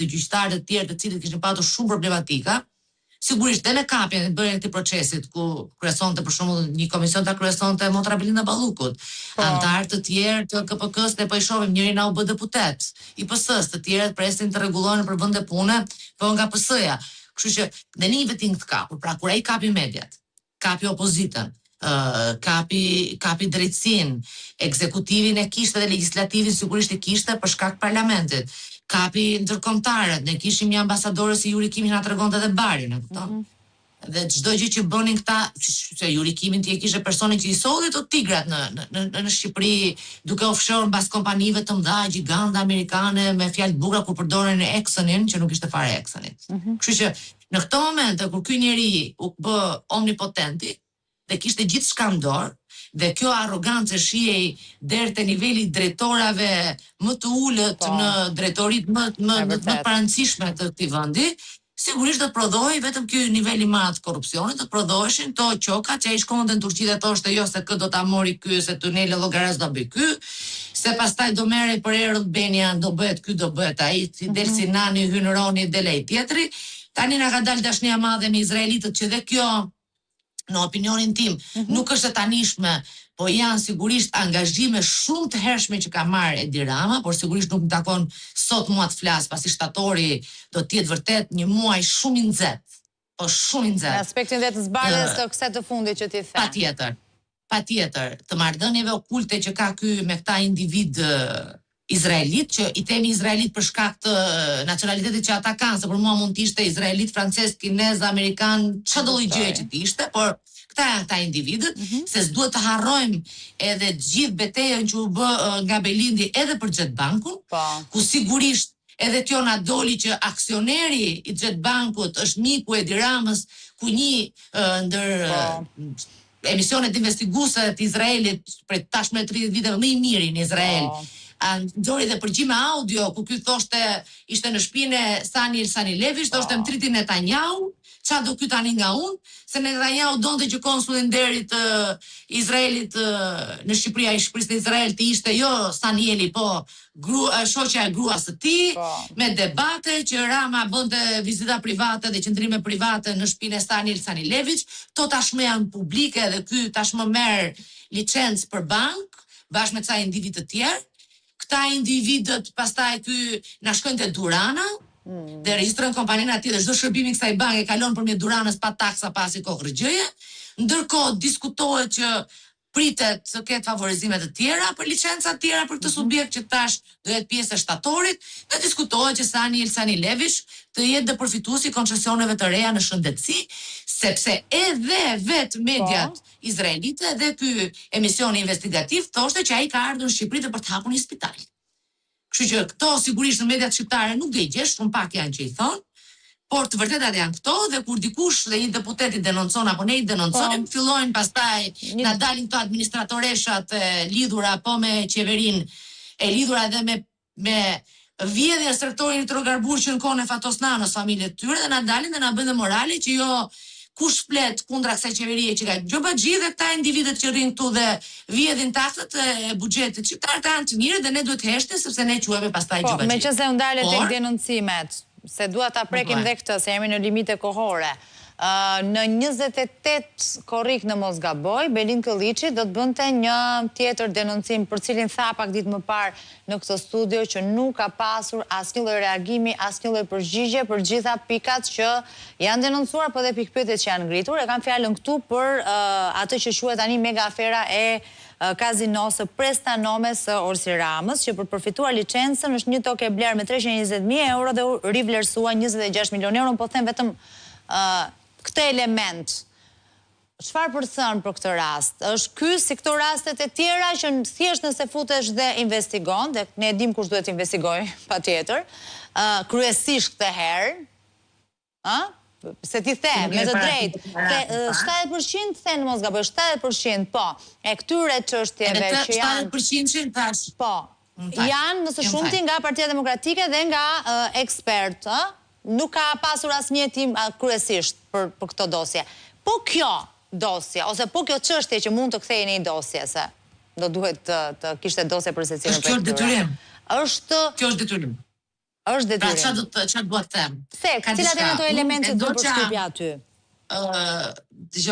dhe gjyqtarët e tjerë të cilët kishin patur shumë problematika. Sigurisht dhe në kapjen e bërjen e këtij procesit ku kryesonte për shembull një komision ta kryesonte Motra Belinda Ballukut, anëtar të tjerë të KPK-s ne po i shohim, njëri na u bë deputet i PS-s, të tjerët presin të rregullohen për vende pune, po nga PS-ja. Kështu që në një vetin këtë kapur, pra kur ai kapi mediat, kapi opozitën, kapi drejtësinë, ekzekutivin e kishte dhe legjislativin sigurisht e kishte për shkak parlamentit. Kapi ndërkombëtarët, ne kishim një ambasadore si Juri Kimi na tregonte edhe Barin, e kupton? Dhe çdo gjë që bënin këta, se Juri Kimin ti e kishe personin që i solli të tigrat në Shqipëri, duke offshore mbas kompanive të mëdha gjigante amerikane me fjalë të bukura kur përdoren Exxonin, që nuk ishte fare Exxonin. Kështu që në këto momente kur ky njeri u bë omnipotenti dhe kishte gjithçka në dorë, dhe kjo arrogancë shihej deri te niveli drejtorave më të ulët në drejtoritë më të parancishme të këtij vendi, sigurisht do të prodhoi vetëm ky nivel i madh korrupsionit, do të prodhoheshin to qoka që ai shkonte në Turqi dhe thoshte jo se kë do ta mori ky, se tuneli llogaras do bëj ky, se pastaj do merrej për erë Benia, do bëhet ky, do bëhet ai, si del si nani hynëroni del ai tjetri. Tani na ka dalë dashnia e madhe me izraelitët që dhe kjo në opinionin tim nuk është e tanishme, po janë sigurisht angazhime shumë të hershme që ka marrë Edi Rama, por sigurisht nuk më takon sot mua të flas, pasi shtatori do të jetë vërtet një muaj shumë i nxehtë, po shumë i nxehtë. Në aspektin dhe të zbardhjes të kësaj të fundit që ti the. Patjetër, të marrëdhënieve okulte që ka ky me këta individ izraelit, që i themi izraelit për shkak të nacionalitetit që ata kanë, se për mua mund të ishte izraelit, francez, kinez, amerikan, çdo lloj gjëje që të ishte, por këta janë këta individët, se s'duhet të harrojmë edhe gjithë betejën që u bë nga Belindi edhe për Xhetbankun, ku sigurisht edhe kjo na doli që aksioneri i Xhetbankut është miku i Edi Ramës, ku një ndër emisionet investiguese të Izraelit për tashmë 30 vite më i miri në Izrael. Nxori dhe përgjime audio ku ky thoshte ishte në shtëpinë e Sani Levish, thoshte më triti Netanyahu, qa do ky tani nga unë, se Netanyahu donte që konsulli nderit Izraelit në Shqipëri, ai Shqipërisë në Izrael të ishte jo Sanieli, po shoqja e gruas së tij, me debate që Rama bënte vizita private dhe qëndrime private në shtëpinë e Sani Levish, to tashmë janë publike dhe ky tashmë merr licencë për bank bashkë me ca individ të tjerë. Këta individët pastaj ky na shkojnë te Durana dhe regjistrojnë kompaninë aty dhe çdo shërbim i kësaj banke kalon përmjet Duranës pa taksa pasi kokërgjëje. Ndërkohë diskutohet që pritet të ketë favorizime të tjera për licenca të tjera për këtë subjekt që tash do jetë pjesë e shtatorit, dhe diskutohet që Sani Levish të jetë dhe përfituesi koncesioneve të reja në shëndetësi, sepse edhe vetë mediat izraelite dhe ky emision investigativ thoshte që ai ka ardhur në Shqipëri dhe për të hapur një spital. Kështu që këto sigurisht në mediat shqiptare nuk do i gjesh, shumë pak janë që i thonë, por të vërtetat janë këto, dhe kur dikush dhe një deputet i denoncon apo ne i denoncojmë, fillojnë pastaj na dalin këto administratoreshat lidhura po me qeverin, e lidhura edhe me vjedhjen e sektorit të Rogarburg që në kohën e Fatos Nanos, familjet tyre, dhe na dalin dhe na bëjnë morali që jo kush flet kundra kësaj qeverie që ka Gjobaxhi dhe këta individet që rrinë këtu dhe vjedhin taksat e buxhetit shqiptar të janë të mirë dhe ne duhet të heshtim sepse ne quhemi pastaj Gjobaxhi. Meqense u ndale tek denoncimet, se dua ta prekim dhe këtë, se jemi në limite kohore. Në 28 korrik në mos gaboj, Belin Këlliçi do të bënte një tjetër denoncim për cilin tha pak ditë më parë në këtë studio që nuk ka pasur asnjë lloj reagimi, asnjë lloj përgjigje për gjitha pikat që janë denoncuar, po dhe pikpyetjet që janë ngritur. E kam fjalën këtu për atë që quhet tani mega afera e kazinosë prestanomes së Orsi Ramës, që për përfituar licencën është një tokë e blerë me 320.000 euro dhe u rivlerësua 26 milion euro, po them vetëm këtë element. Çfarë për thënë për këtë rast? Është ky si këto rastet e tjera që thjesht nëse futesh dhe investigon, dhe ne e dim kush duhet investigoj, patjetër, kryesisht këtë herë, se ti the, me të drejtë, 70% the në mos gaboj, 70%, po, e këtyre çështjeve që janë 70% tash. Po, janë më së shumti nga Partia Demokratike dhe nga ekspertë, nuk ka pasur asnjë hetim kryesisht për këto dosje. Po kjo dosje, ose po kjo çështje që mund të kthehej në një dosje, se do duhet të kishte dosje për secilin prej tyre. Kjo është detyrim. Është Pra detyrim. çfarë do të them? Cilat janë ato elementet të përshtypja aty? Dëgjoj,